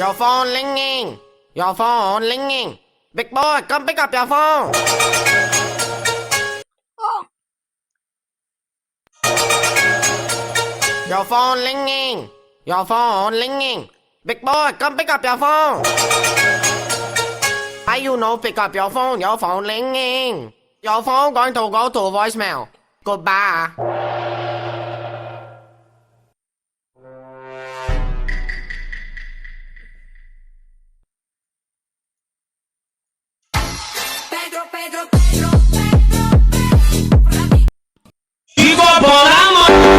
Your phone ringing. Your phone ringing. Big boy, come pick up your phone. Your phone ringing. Your phone ringing. Big boy, come pick up your phone. Why you no pick up your phone? Your phone ringing. Your phone going to go to voicemail. Goodbye. Digo por amor.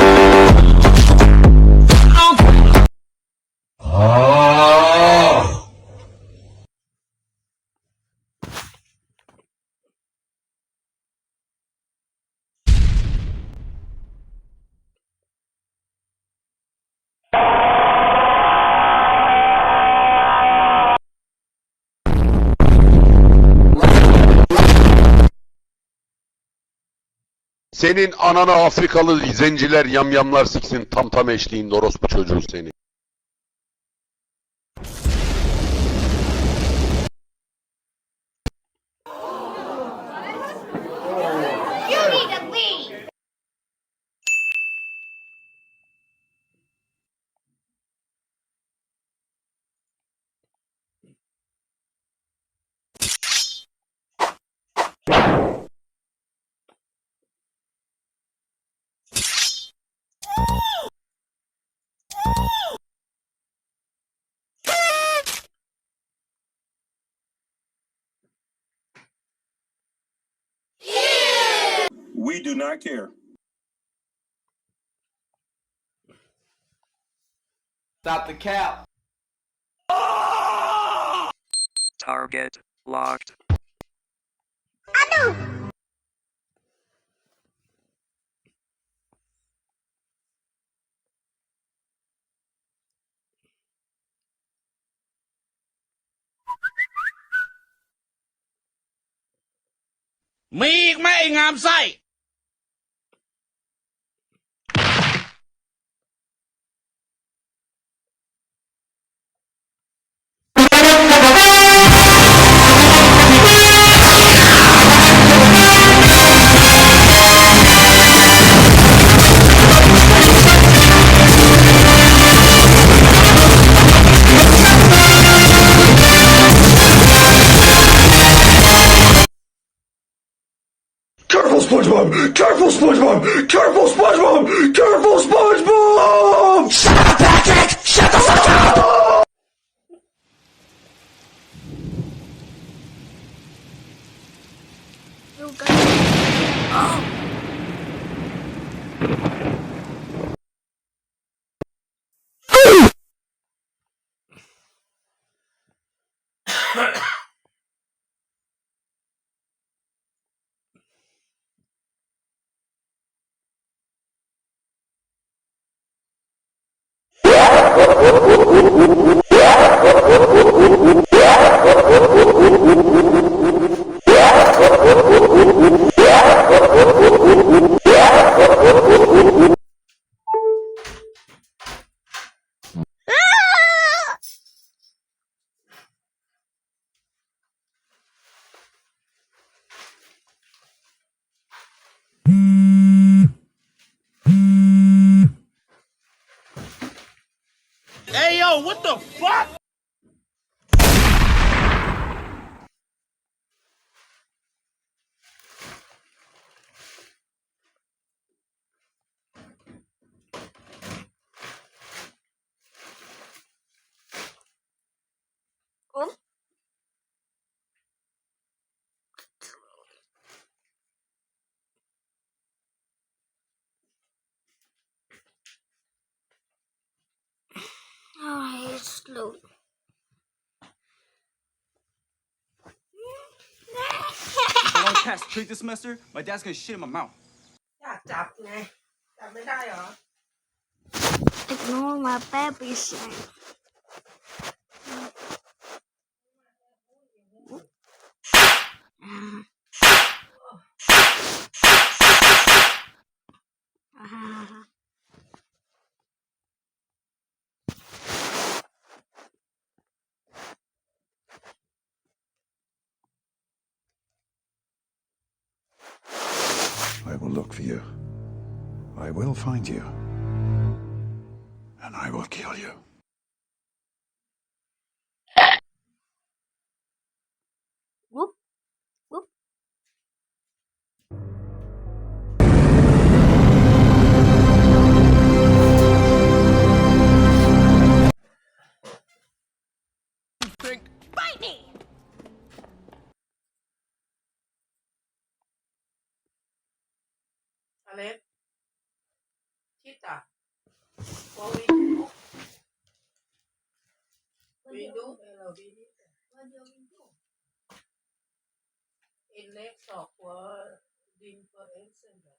Senin anana Afrikalı zenciler yamyamlar siksin tam eşliğinde orospu çocuğu seni. You need to leave. We do not care. Stop the cap. Target locked.มีอีกไหมไอ้งามไส้ Careful, SpongeBob! Careful, SpongeBob! Careful, SpongeBob! Careful, SpongeBob! Shut up, Patrick! Shut the fuck up! You got Hey yo, what the fuck? Oh, it's slow. If I don't pass treat this semester, my dad's gonna shit in my mouth. อยากจับไง จับไม่ได้เหรอ Ignore my baby saying. will look for you. I will find you. And I will kill you. Whoop. Whoop. Bite me! Alex, Tita, what we do? We do? Hello, we do. What do we do? In next talk, what din for example.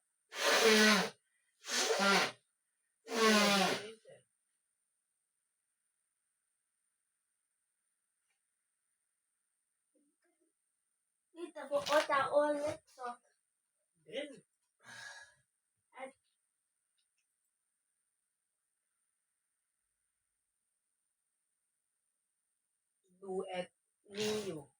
Dito po otak ulit so. Then, do at New York.